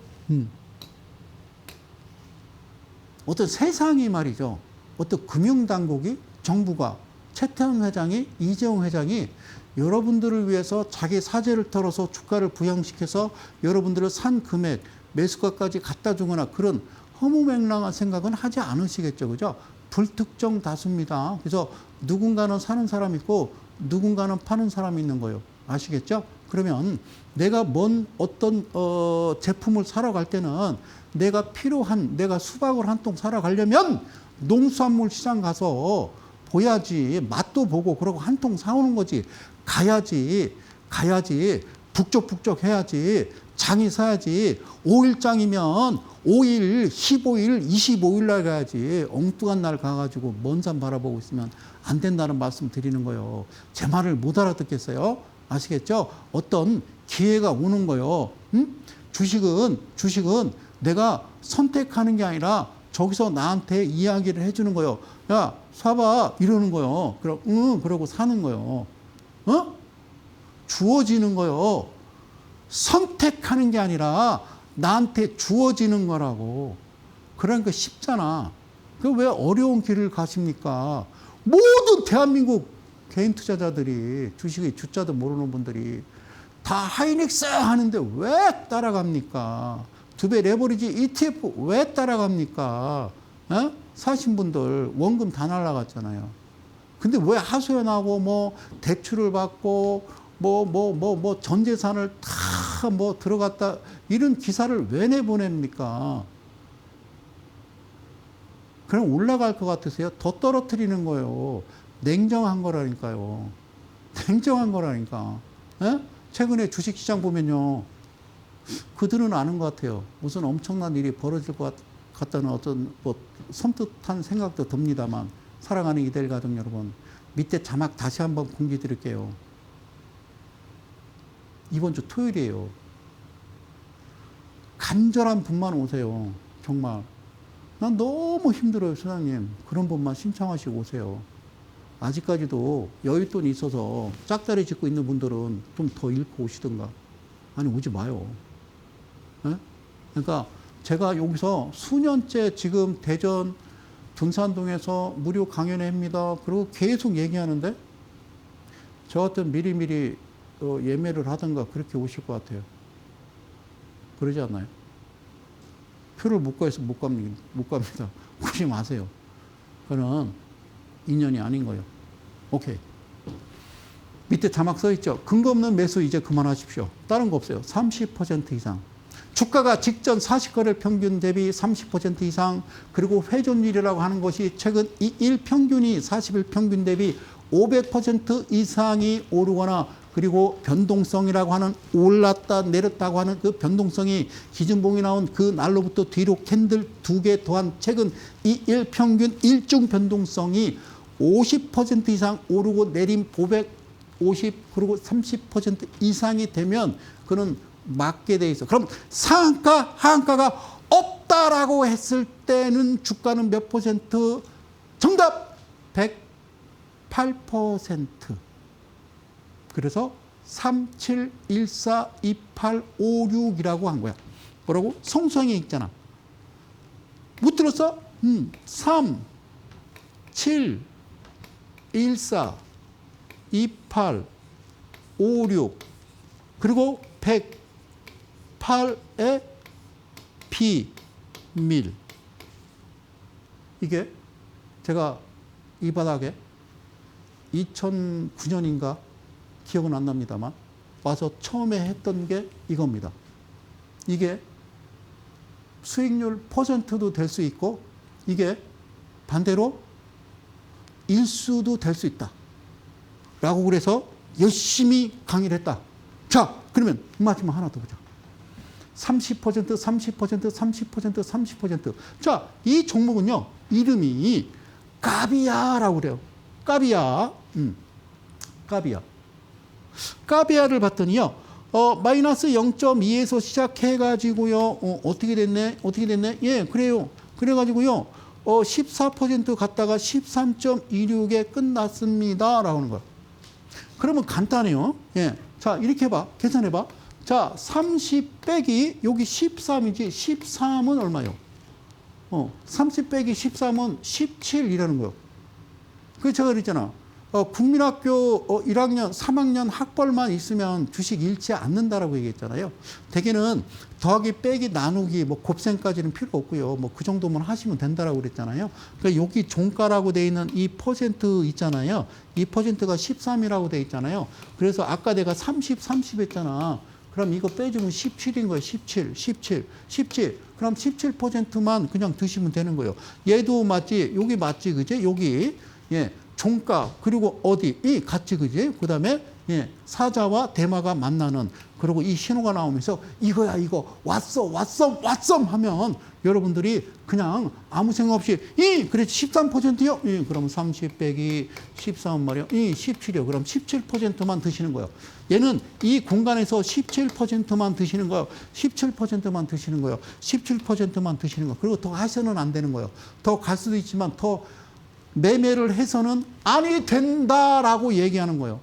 어떤 세상이 말이죠. 어떤 금융당국이 정부가 최태원 회장이 이재용 회장이 여러분들을 위해서 자기 사재를 털어서 주가를 부양시켜서 여러분들을 산 금액, 매수가까지 갖다 주거나 그런 허무맹랑한 생각은 하지 않으시겠죠. 그죠? 불특정 다수입니다. 그래서 누군가는 사는 사람이 있고 누군가는 파는 사람이 있는 거예요. 아시겠죠? 그러면 내가 어떤 제품을 사러 갈 때는 내가 수박을 한 통 사러 가려면 농수산물 시장 가서 보야지. 맛도 보고 그러고 한 통 사오는 거지. 가야지. 북적북적 해야지. 장이 사야지. 5일장이면 5일, 15일, 25일 날 가야지. 엉뚱한 날 가가지고 먼 산 바라보고 있으면 안 된다는 말씀 드리는 거예요. 제 말을 못 알아듣겠어요? 아시겠죠? 어떤 기회가 오는 거예요. 주식은 내가 선택하는 게 아니라 저기서 나한테 이야기를 해주는 거예요. 야, 사봐. 이러는 거예요. 그러고 사는 거예요. 주어지는 거예요. 선택하는 게 아니라 나한테 주어지는 거라고. 그러니까 쉽잖아. 그 왜 어려운 길을 가십니까? 모든 대한민국 개인 투자자들이 주식의 주자도 모르는 분들이 다 하이닉스 하는데 왜 따라갑니까? 두배 레버리지 ETF 왜 따라갑니까? 사신 분들 원금 다 날라갔잖아요. 근데 왜 하소연하고 뭐 대출을 받고 뭐 전 재산을 다 뭐 들어갔다 이런 기사를 왜 내보냅니까? 그럼 올라갈 것 같으세요? 더 떨어뜨리는 거예요. 냉정한 거라니까요. 냉정한 거라니까. 최근에 주식시장 보면요. 그들은 아는 것 같아요. 무슨 엄청난 일이 벌어질 것 같다는 어떤 뭐 섬뜩한 생각도 듭니다만 사랑하는 이데일 가족 여러분, 밑에 자막 다시 한번 공지 드릴게요. 이번 주 토요일이에요. 간절한 분만 오세요. 정말. 난 너무 힘들어요, 소장님. 그런 분만 신청하시고 오세요. 아직까지도 여윳돈이 있어서 짝다리 짚고 있는 분들은 좀 더 읽고 오시든가. 아니, 오지 마요. 네? 그러니까 제가 여기서 수년째 지금 대전 둔산동에서 무료 강연회 합니다. 그리고 계속 얘기하는데 저 같은 미리미리 예매를 하든가 그렇게 오실 것 같아요. 그러지 않나요? 표를 못 구해서 못 갑니다. 오지 마세요. 그거는 인연이 아닌 거예요. 오케이. 밑에 자막 써 있죠. 근거 없는 매수 이제 그만하십시오. 다른 거 없어요. 30% 이상. 주가가 직전 40거래일 평균 대비 30% 이상, 그리고 회전율이라고 하는 것이 최근 2일 평균이 40일 평균 대비 500% 이상이 오르거나, 그리고 변동성이라고 하는 올랐다 내렸다고 하는 그 변동성이 기준봉이 나온 그 날로부터 뒤로 캔들 2개 더한 최근 2일 평균 일중 변동성이 50% 이상 오르고 내림 550 그리고 30% 이상이 되면 그는 맞게 돼 있어. 그럼 상한가 하한가가 없다라고 했을 때는 주가는 몇 퍼센트? 정답 108%. 그래서 37142856이라고 한 거야. 뭐라고? 성성이 있잖아. 못 들었어? 3 7 14 28 56 그리고 108의 비밀. 이게 제가 이 바닥에 2009년인가 기억은 안 납니다만 와서 처음에 했던 게 이겁니다. 이게 수익률 퍼센트도 될 수 있고 이게 반대로 일수도 될 수 있다 라고 그래서 열심히 강의를 했다. 자, 그러면 마지막 하나 더 보자. 30%, 30%, 30%, 30%. 자, 이 종목은요, 이름이 까비아라고 그래요. 까비아. 까비아. 까비아를 봤더니요, 마이너스 0.2에서 시작해가지고요, 어떻게 됐네? 예, 그래요. 그래가지고요, 14% 갔다가 13.26에 끝났습니다. 라고 하는 거예요. 그러면 간단해요. 예. 자, 이렇게 해봐. 계산해봐. 자, 30 빼기 여기 13이지. 13은 얼마요? 30 빼기 13은 17이라는 거예요. 그래서 제가 그랬잖아. 국민학교 1학년, 3학년 학벌만 있으면 주식 잃지 않는다라고 얘기했잖아요. 대개는 더하기, 빼기, 나누기, 뭐 곱셈까지는 필요 없고요. 뭐 그 정도만 하시면 된다라고 그랬잖아요. 그러니까 여기 종가라고 돼 있는 이 퍼센트 있잖아요. 이 퍼센트가 13이라고 돼 있잖아요. 그래서 아까 내가 30, 30 했잖아. 그럼 이거 빼주면 17인 거예요. 17. 그럼 17%만 그냥 드시면 되는 거예요. 얘도 맞지? 여기 맞지? 그지? 여기. 예. 종가, 그리고 어디, 이 같이, 그지? 그 다음에, 예, 사자와 대마가 만나는, 그리고 이 신호가 나오면서 이거야, 이거, 왔어 하면 여러분들이 그냥 아무 생각 없이, 그렇지, 13%요? 그럼 30 빼기 13 말이요? 17이요. 그럼 17%만 드시는 거예요. 얘는 이 공간에서 17%만 드시는 거예요. 17%만 드시는 거예요. 17%만 드시는 거예요. 그리고 더 하셔는 안 되는 거예요. 더 갈 수도 있지만 더 매매를 해서는 아니 된다라고 얘기하는 거예요.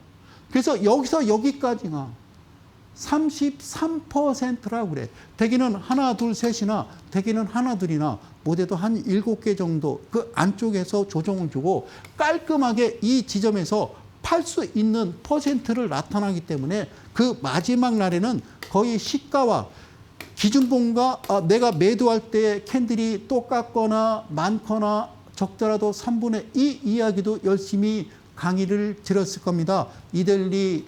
그래서 여기서 여기까지가 33%라고 그래. 대개는 하나, 둘, 셋이나 대개는 하나, 둘이나 못해도 한 7개 정도 그 안쪽에서 조정을 주고 깔끔하게 이 지점에서 팔 수 있는 퍼센트를 나타나기 때문에 그 마지막 날에는 거의 시가와 기준봉과 내가 매도할 때 캔들이 똑같거나 많거나 적더라도 3분의 2 이야기도 열심히 강의를 드렸을 겁니다. 이데일리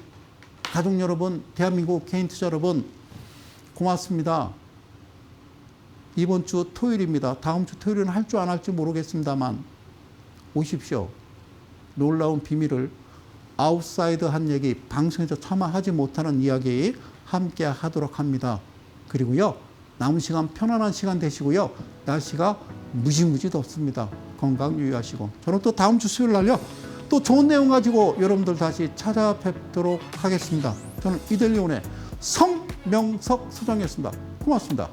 가족 여러분, 대한민국 개인 투자 여러분, 고맙습니다. 이번 주 토요일입니다. 다음 주 토요일은 할 줄 안 할지 모르겠습니다만 오십시오. 놀라운 비밀을 아웃사이드한 얘기, 방송에서 차마 하지 못하는 이야기 함께 하도록 합니다. 그리고요, 남은 시간 편안한 시간 되시고요. 날씨가 무지무지 덥습니다. 건강 유의하시고 저는 또 다음 주 수요일 날요. 또 좋은 내용 가지고 여러분들 다시 찾아뵙도록 하겠습니다. 저는 이델리온의 성명석 소장이었습니다. 고맙습니다.